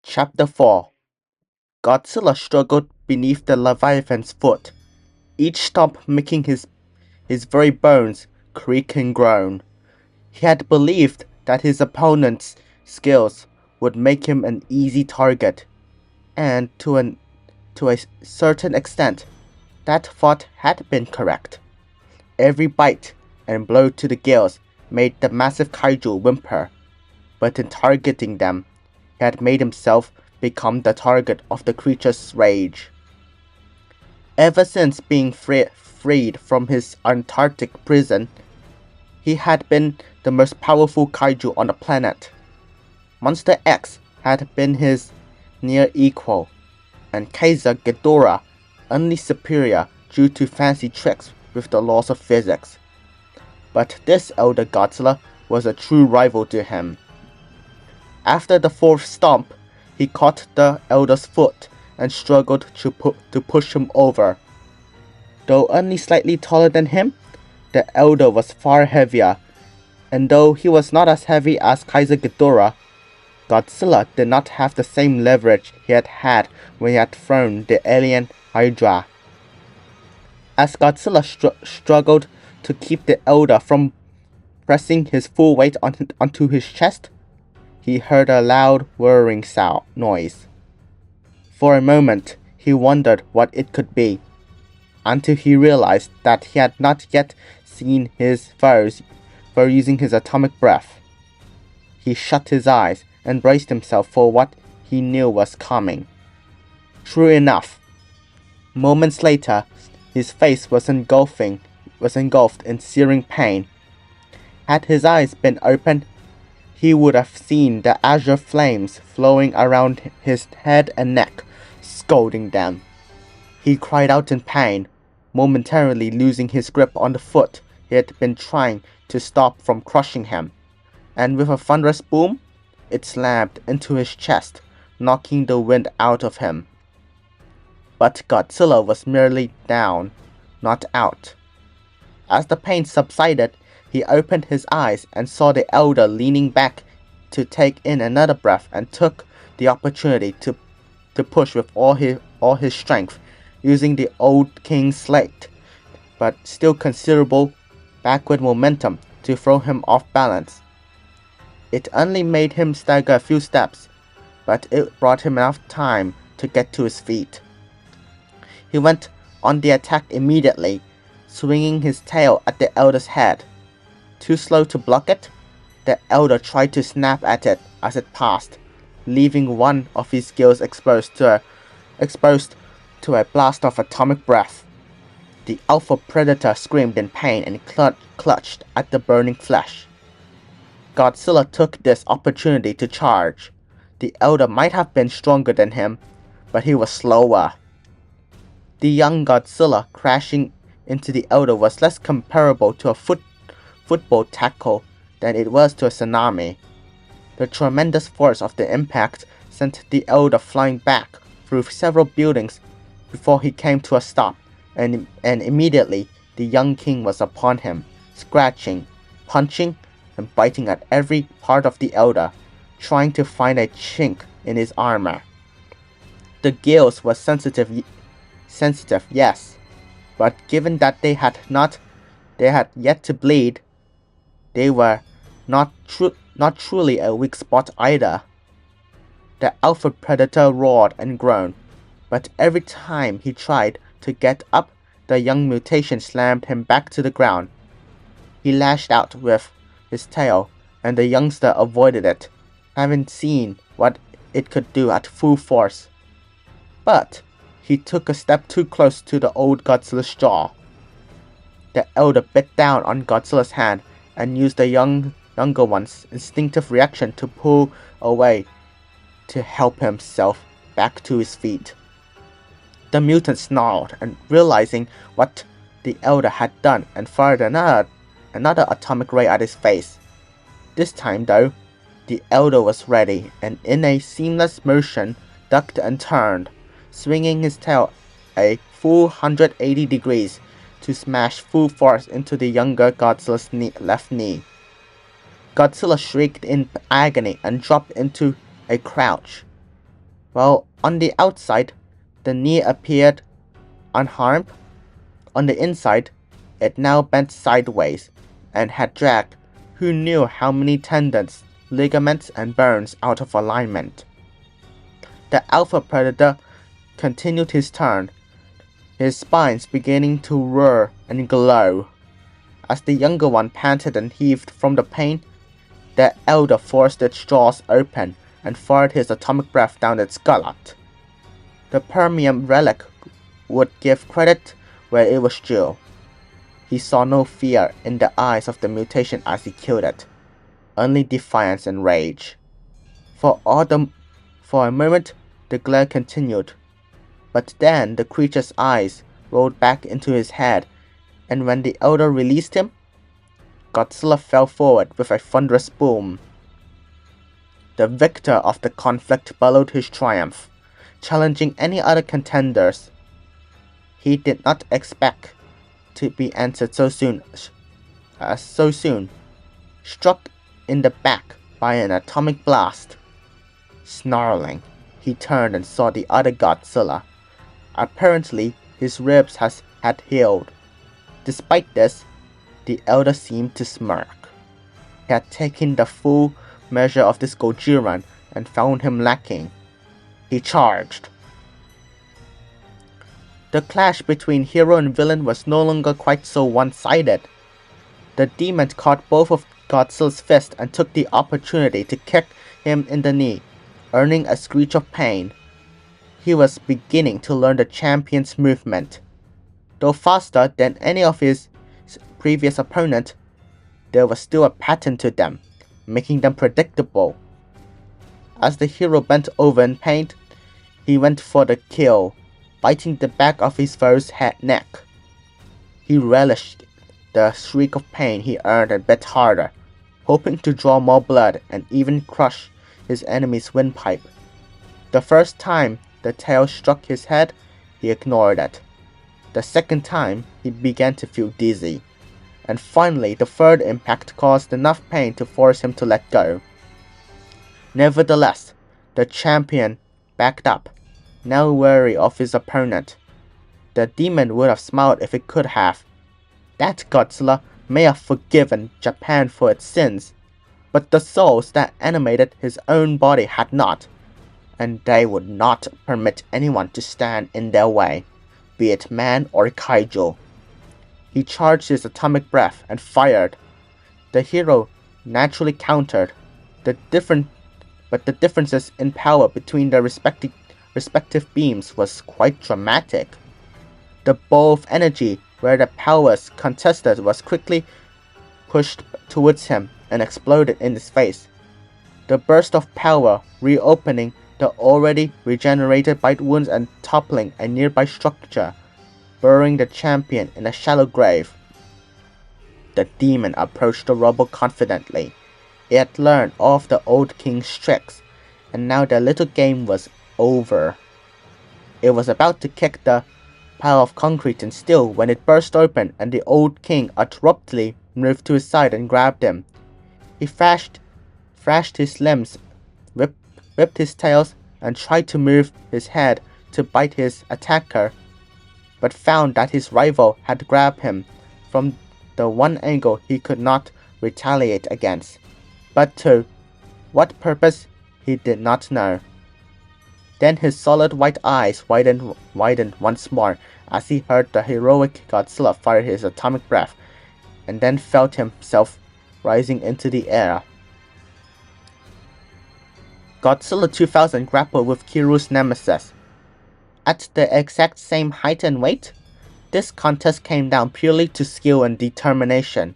Chapter 4. Godzilla struggled beneath the Leviathan's foot, each stomp making his very bones creak and groan. He had believed that his opponent's skills would make him an easy target, and to a certain extent, that thought had been correct. Every bite and blow to the gills made the massive kaiju whimper, but in targeting them, he had made himself become the target of the creature's rage. Ever since being freed from his Antarctic prison, he had been the most powerful kaiju on the planet. Monster X had been his near equal, and Kaiser Ghidorah only superior due to fancy tricks with the laws of physics. But this elder Godzilla was a true rival to him. After the fourth stomp, he caught the elder's foot and struggled to push him over. Though only slightly taller than him, the elder was far heavier, and though he was not as heavy as Kaiser Ghidorah, Godzilla did not have the same leverage he had had when he had thrown the alien Hydra. As Godzilla struggled to keep the elder from pressing his full weight onto his chest, he heard a loud whirring noise. For a moment, he wondered what it could be, until he realized that he had not yet seen his foe using his atomic breath. He shut his eyes and braced himself for what he knew was coming. True enough, moments later, his face was engulfed in searing pain. Had his eyes been open, he would have seen the azure flames flowing around his head and neck, scalding them. He cried out in pain, momentarily losing his grip on the foot he had been trying to stop from crushing him, and with a thunderous boom, it slammed into his chest, knocking the wind out of him. But Godzilla was merely down, not out. As the pain subsided, he opened his eyes and saw the elder leaning back to take in another breath and took the opportunity to push with all his strength, using the old king's slight, but still considerable backward momentum to throw him off balance. It only made him stagger a few steps, but it brought him enough time to get to his feet. He went on the attack immediately, swinging his tail at the elder's head. Too slow to block it, the elder tried to snap at it as it passed, leaving one of his gills exposed to a blast of atomic breath. The alpha predator screamed in pain and clutched at the burning flesh. Godzilla took this opportunity to charge. The elder might have been stronger than him, but he was slower. The young Godzilla crashing into the elder was less comparable to a football tackle than it was to a tsunami. The tremendous force of the impact sent the elder flying back through several buildings before he came to a stop, and immediately the young king was upon him, scratching, punching, and biting at every part of the elder, trying to find a chink in his armor. The gills were sensitive, yes, but given that they had yet to bleed, they were not truly a weak spot either. The alpha predator roared and groaned, but every time he tried to get up, the young mutation slammed him back to the ground. He lashed out with his tail, and the youngster avoided it, having seen what it could do at full force. But he took a step too close to the old Godzilla's jaw. The elder bit down on Godzilla's hand and used the younger one's instinctive reaction to pull away to help himself back to his feet. The mutant snarled, and realizing what the elder had done, and fired another atomic ray at his face. This time though, the elder was ready, and in a seamless motion ducked and turned, swinging his tail a full 180 degrees to smash full force into the younger Godzilla's left knee. Godzilla shrieked in agony and dropped into a crouch. While on the outside, the knee appeared unharmed, on the inside, it now bent sideways and had dragged who knew how many tendons, ligaments, and bones out of alignment. The alpha predator continued his turn, his spines beginning to roar and glow. As the younger one panted and heaved from the pain, the elder forced its jaws open and fired his atomic breath down its gullet. The Permium relic would give credit where it was due. He saw no fear in the eyes of the mutation as he killed it, only defiance and rage. For a moment, the glare continued, but then the creature's eyes rolled back into his head, and when the elder released him, Godzilla fell forward with a thunderous boom. The victor of the conflict bellowed his triumph, challenging any other contenders. He did not expect to be answered so soon. Struck in the back by an atomic blast. Snarling, he turned and saw the other Godzilla. Apparently, his ribs had healed. Despite this, the elder seemed to smirk. He had taken the full measure of this Gojiran and found him lacking. He charged. The clash between hero and villain was no longer quite so one-sided. The demon caught both of Godzilla's fists and took the opportunity to kick him in the knee, earning a screech of pain. He was beginning to learn the champion's movement. Though faster than any of his previous opponent, there was still a pattern to them, making them predictable. As the hero bent over in pain, he went for the kill, biting the back of his foe's neck. He relished the shriek of pain he earned and bit harder, hoping to draw more blood and even crush his enemy's windpipe. The first time the tail struck his head, he ignored it. The second time, he began to feel dizzy. And finally, the third impact caused enough pain to force him to let go. Nevertheless, the champion backed up, now wary of his opponent. The demon would have smiled if it could have. That Godzilla may have forgiven Japan for its sins, but the souls that animated his own body had not, and they would not permit anyone to stand in their way, be it man or kaiju. He charged his atomic breath and fired. The hero naturally countered, but the differences in power between their respective beams was quite dramatic. The ball of energy where the powers contested was quickly pushed towards him and exploded in his face. The burst of power reopening the already regenerated bite wounds and toppling a nearby structure, burying the champion in a shallow grave. The demon approached the rubble confidently. It had learned all of the old king's tricks, and now their little game was over. It was about to kick the pile of concrete and steel when it burst open and the old king abruptly moved to his side and grabbed him. He thrashed his limbs, whipped his tails, and tried to move his head to bite his attacker, but found that his rival had grabbed him from the one angle he could not retaliate against. But to what purpose, he did not know. Then his solid white eyes widened once more as he heard the heroic Godzilla fire his atomic breath, and then felt himself rising into the air. Godzilla 2000 grappled with Kiru's nemesis. At the exact same height and weight, this contest came down purely to skill and determination.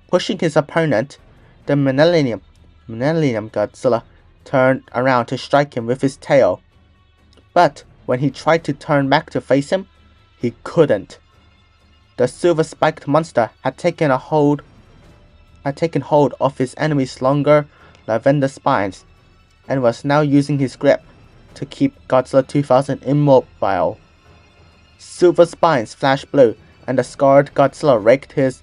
Pushing his opponent, the Millennium Godzilla turned around to strike him with his tail. But when he tried to turn back to face him, he couldn't. The silver-spiked monster had taken hold of his enemy's longer lavender spines, and was now using his grip to keep Godzilla 2000 immobile. Silver spines flashed blue, and the scarred Godzilla raked his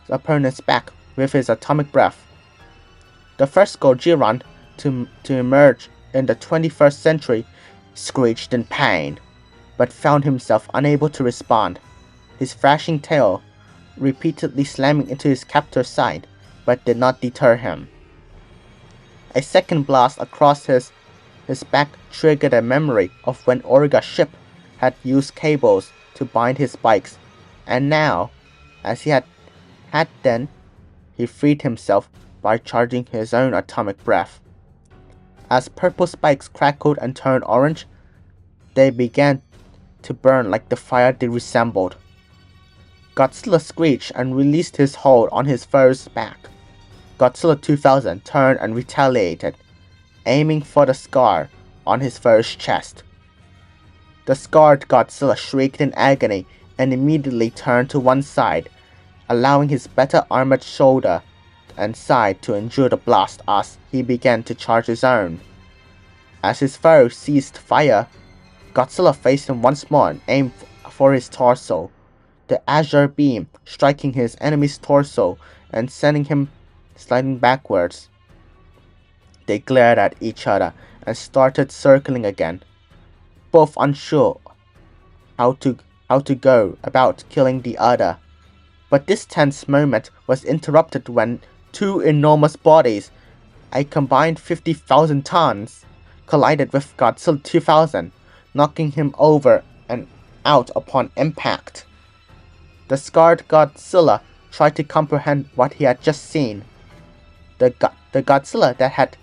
opponent's back with his atomic breath. The first Gojiran to emerge in the 21st century screeched in pain, but found himself unable to respond, his flashing tail repeatedly slamming into his captor's side, but did not deter him. A second blast across his back triggered a memory of when Origa's ship had used cables to bind his spikes, and now, as he had then, he freed himself by charging his own atomic breath. As purple spikes crackled and turned orange, they began to burn like the fire they resembled. Godzilla screeched and released his hold on his foe's back. Godzilla 2000 turned and retaliated, aiming for the scar on his foe's chest. The scarred Godzilla shrieked in agony and immediately turned to one side, allowing his better armored shoulder and side to endure the blast as he began to charge his own. As his foe ceased fire, Godzilla faced him once more and aimed for his torso, the azure beam striking his enemy's torso and sending him sliding backwards. They glared at each other and started circling again, both unsure how to go about killing the other. But this tense moment was interrupted when two enormous bodies, a combined 50,000 tons, collided with Godzilla 2000, knocking him over and out upon impact. The scarred Godzilla tried to comprehend what he had just seen. The Godzilla that had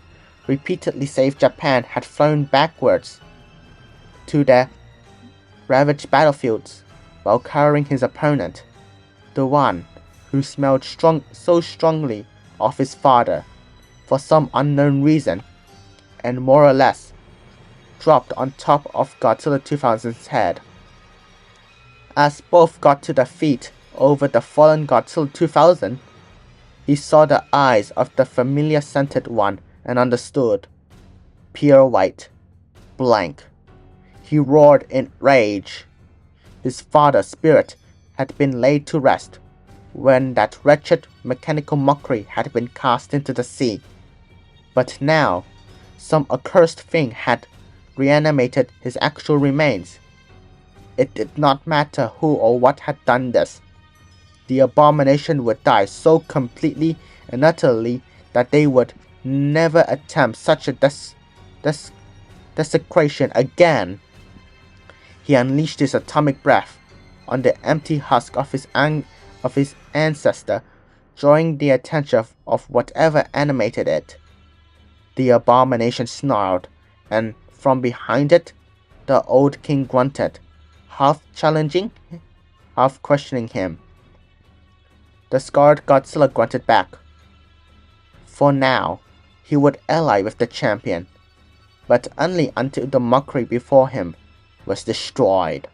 repeatedly saved Japan had flown backwards to their ravaged battlefields while cowering his opponent, the one who smelled so strongly of his father, for some unknown reason, and more or less dropped on top of Godzilla 2000's head. As both got to their feet over the fallen Godzilla 2000, he saw the eyes of the familiar scented one and understood. Pure white, blank. He roared in rage. His father's spirit had been laid to rest when that wretched mechanical mockery had been cast into the sea. But now, some accursed thing had reanimated his actual remains. It did not matter who or what had done this. The abomination would die so completely and utterly that they would never attempt such a desecration again. He unleashed his atomic breath on the empty husk of his ancestor, drawing the attention of whatever animated it. The abomination snarled, and from behind it, the old king grunted, half challenging, half questioning him. The scarred Godzilla grunted back. For now, he would ally with the champion, but only until the mockery before him was destroyed.